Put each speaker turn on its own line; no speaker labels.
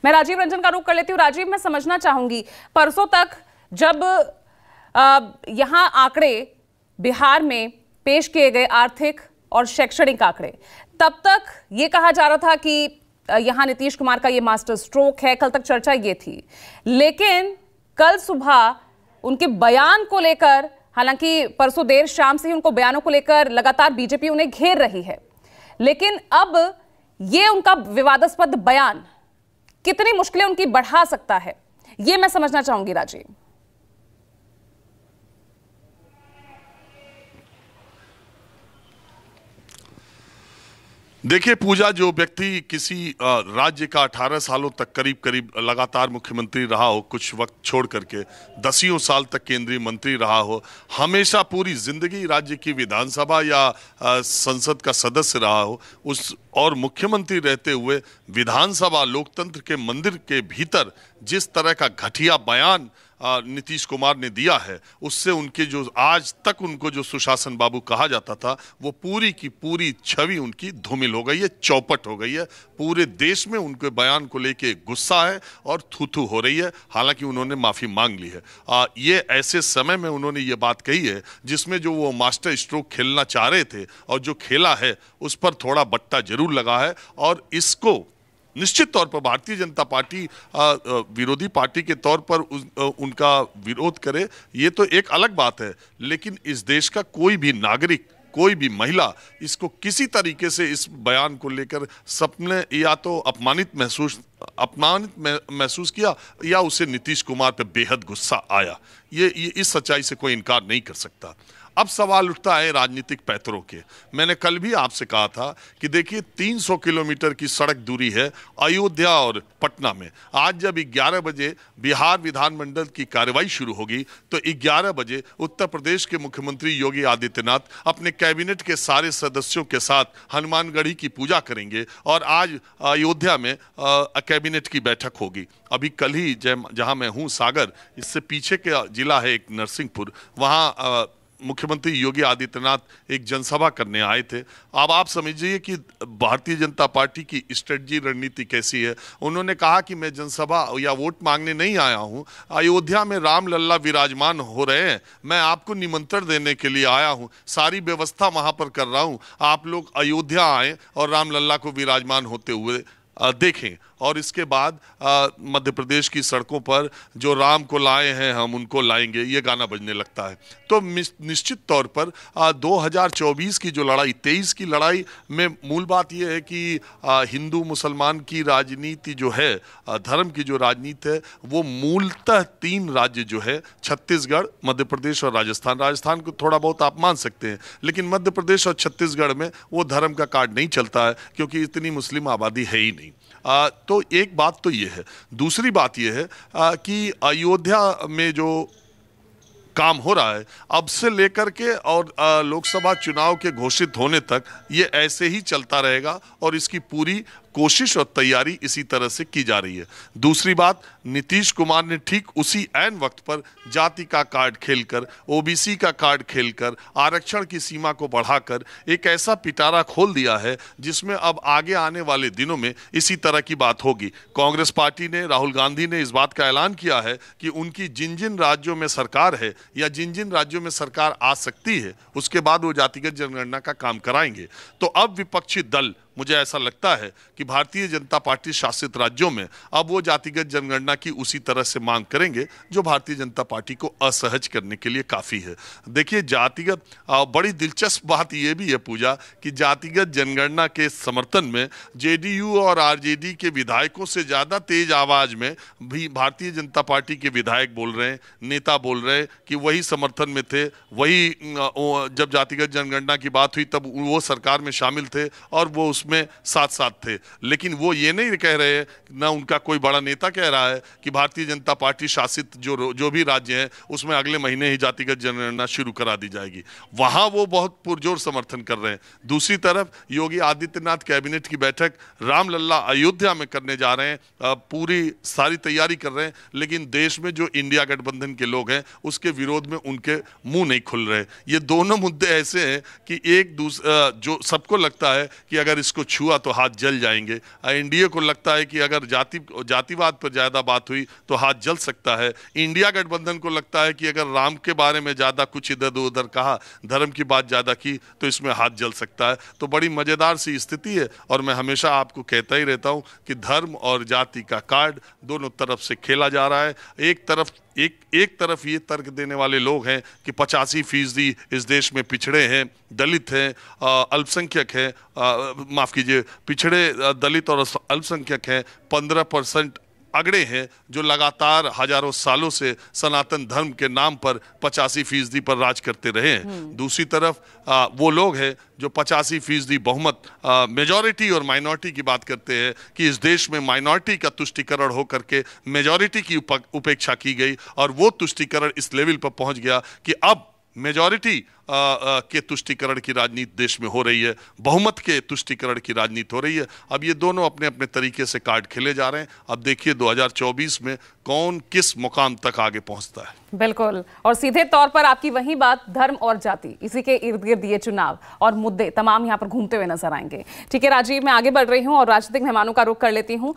मैं राजीव रंजन का रुख कर लेती हूँ। राजीव, मैं समझना चाहूंगी, परसों तक जब यहां आंकड़े बिहार में पेश किए गए, आर्थिक और शैक्षणिक आंकड़े, तब तक यह कहा जा रहा था कि यहां नीतीश कुमार का यह मास्टर स्ट्रोक है। कल तक चर्चा ये थी, लेकिन कल सुबह उनके बयान को लेकर, हालांकि परसों देर शाम से ही उनको बयानों को लेकर लगातार बीजेपी उन्हें घेर रही है, लेकिन अब यह उनका विवादास्पद बयान कितनी मुश्किलें उनकी बढ़ा सकता है, यह मैं समझना चाहूंगी राजीव।
देखिए पूजा, जो व्यक्ति किसी राज्य का 18 सालों तक करीब करीब लगातार मुख्यमंत्री रहा हो, कुछ वक्त छोड़ करके 10 साल तक केंद्रीय मंत्री रहा हो, हमेशा पूरी जिंदगी राज्य की विधानसभा या संसद का सदस्य रहा हो, उस और मुख्यमंत्री रहते हुए विधानसभा लोकतंत्र के मंदिर के भीतर जिस तरह का घटिया बयान नीतीश कुमार ने दिया है, उससे उनके जो आज तक उनको जो सुशासन बाबू कहा जाता था, वो पूरी की पूरी छवि उनकी धूमिल हो गई है, चौपट हो गई है। पूरे देश में उनके बयान को लेके गुस्सा है और थू-थू हो रही है। हालांकि उन्होंने माफी मांग ली है। ये ऐसे समय में उन्होंने ये बात कही है जिसमें जो वो मास्टर स्ट्रोक खेलना चाह रहे थे और जो खेला है उस पर थोड़ा बट्टा जरूर लगा है। और इसको निश्चित तौर पर भारतीय जनता पार्टी विरोधी पार्टी के तौर पर उनका विरोध करे, ये तो एक अलग बात है, लेकिन इस देश का कोई भी नागरिक, कोई भी महिला इसको किसी तरीके से इस बयान को लेकर सपने या तो अपमानित महसूस किया या उसे नीतीश कुमार पे बेहद गुस्सा आया। ये इस सच्चाई से कोई इनकार नहीं कर सकता। अब सवाल उठता है राजनीतिक पैतरों के। मैंने कल भी आपसे कहा था कि देखिए 300 किलोमीटर की सड़क दूरी है अयोध्या और पटना में। आज जब 11 बजे बिहार विधानमंडल की कार्रवाई शुरू होगी तो 11 बजे उत्तर प्रदेश के मुख्यमंत्री योगी आदित्यनाथ अपने कैबिनेट के सारे सदस्यों के साथ हनुमानगढ़ी की पूजा करेंगे और आज अयोध्या में कैबिनेट की बैठक होगी। अभी कल ही जहां मैं हूं सागर, इससे पीछे का जिला है एक नरसिंहपुर, वहां मुख्यमंत्री योगी आदित्यनाथ एक जनसभा करने आए थे। अब आप समझिए कि भारतीय जनता पार्टी की स्ट्रेटजी, रणनीति कैसी है। उन्होंने कहा कि मैं जनसभा या वोट मांगने नहीं आया हूं, अयोध्या में राम लल्ला विराजमान हो रहे हैं, मैं आपको निमंत्रण देने के लिए आया हूं, सारी व्यवस्था वहां पर कर रहा हूं, आप लोग अयोध्या आए और राम लल्ला को विराजमान होते हुए देखें। और इसके बाद मध्य प्रदेश की सड़कों पर जो राम को लाए हैं हम उनको लाएंगे, ये गाना बजने लगता है। तो निश्चित तौर पर 2024 की जो लड़ाई, 23 की लड़ाई में मूल बात यह है कि हिंदू मुसलमान की राजनीति जो है, धर्म की जो राजनीति है, वो मूलतः 3 राज्य जो है, छत्तीसगढ़, मध्य प्रदेश और राजस्थान। राजस्थान को थोड़ा बहुत आप मान सकते हैं, लेकिन मध्य प्रदेश और छत्तीसगढ़ में वो धर्म का कार्ड नहीं चलता है क्योंकि इतनी मुस्लिम आबादी है ही नहीं। तो एक बात तो ये है। दूसरी बात ये है कि अयोध्या में जो काम हो रहा है अब से लेकर के और लोकसभा चुनाव के घोषित होने तक ये ऐसे ही चलता रहेगा और इसकी पूरी कोशिश और तैयारी इसी तरह से की जा रही है। दूसरी बात, नीतीश कुमार ने ठीक उसी ऐन वक्त पर जाति का कार्ड खेलकर, ओबीसी का कार्ड खेलकर, आरक्षण की सीमा को बढ़ाकर एक ऐसा पिटारा खोल दिया है जिसमें अब आगे आने वाले दिनों में इसी तरह की बात होगी। कांग्रेस पार्टी ने, राहुल गांधी ने इस बात का ऐलान किया है कि उनकी जिन जिन राज्यों में सरकार है या जिन जिन राज्यों में सरकार आ सकती है, उसके बाद वो जातिगत जनगणना का काम कराएंगे। तो अब विपक्षी दल, मुझे ऐसा लगता है कि भारतीय जनता पार्टी शासित राज्यों में अब वो जातिगत जनगणना की उसी तरह से मांग करेंगे जो भारतीय जनता पार्टी को असहज करने के लिए काफ़ी है। देखिए जातिगत, बड़ी दिलचस्प बात ये भी है पूजा कि जातिगत जनगणना के समर्थन में जेडीयू और आरजेडी के विधायकों से ज़्यादा तेज आवाज़ में भी भारतीय जनता पार्टी के विधायक बोल रहे हैं, नेता बोल रहे हैं कि वही समर्थन में थे, वही जब जातिगत जनगणना की बात हुई तब वो सरकार में शामिल थे और वो उसमें साथ साथ थे। लेकिन वो ये नहीं कह रहे, ना उनका कोई बड़ा नेता कह रहा है कि भारतीय जनता पार्टी शासित जो भी राज्य हैं उसमें अगले महीने ही जातिगत जनगणना शुरू करा दी जाएगी। वहां वो बहुत पुरजोर समर्थन कर रहे हैं। दूसरी तरफ योगी आदित्यनाथ कैबिनेट की बैठक रामलल्ला अयोध्या में करने जा रहे हैं, पूरी सारी तैयारी कर रहे हैं, लेकिन देश में जो इंडिया गठबंधन के लोग हैं उसके विरोध में उनके मुंह नहीं खुल रहे। ये दोनों मुद्दे ऐसे हैं कि एक दूसरा, जो सबको लगता है कि अगर इसको छुआ तो हाथ जल जाएंगे। एनडीए को लगता है कि अगर जातिवाद पर ज्यादा बात हुई तो हाथ जल सकता है। इंडिया गठबंधन को लगता है कि अगर राम के बारे में ज्यादा कुछ इधर उधर कहा, धर्म की बात ज्यादा की तो इसमें हाथ जल सकता है। तो बड़ी मजेदार सी स्थिति है और मैं हमेशा आपको कहता ही रहता हूं कि धर्म और जाति का कार्ड दोनों तरफ से खेला जा रहा है। एक तरफ ये तर्क देने वाले लोग हैं कि 85% इस देश में पिछड़े हैं, दलित हैं, अल्पसंख्यक हैं, माफ कीजिए, पिछड़े दलित और अल्पसंख्यक हैं, 15% अगड़े हैं जो लगातार हजारों सालों से सनातन धर्म के नाम पर 85% पर राज करते रहे हैं। दूसरी तरफ वो लोग हैं जो 85% बहुमत, मेजॉरिटी और माइनॉरिटी की बात करते हैं कि इस देश में माइनॉरिटी का तुष्टीकरण होकर के मेजॉरिटी की उपेक्षा की गई और वो तुष्टीकरण इस लेवल पर पहुंच गया कि अब मेजॉरिटी के तुष्टीकरण की राजनीति देश में हो रही है, बहुमत के तुष्टीकरण की राजनीति हो रही है। अब ये दोनों अपने अपने तरीके से कार्ड खेले जा रहे हैं। अब देखिए 2024 में कौन किस मुकाम तक आगे पहुंचता है।
बिल्कुल, और सीधे तौर पर आपकी वही बात, धर्म और जाति, इसी के इर्द गिर्द ये चुनाव और मुद्दे तमाम यहाँ पर घूमते हुए नजर आएंगे। ठीक है राजीव, मैं आगे बढ़ रही हूँ और राजनीतिक मेहमानों का रुख कर लेती हूँ।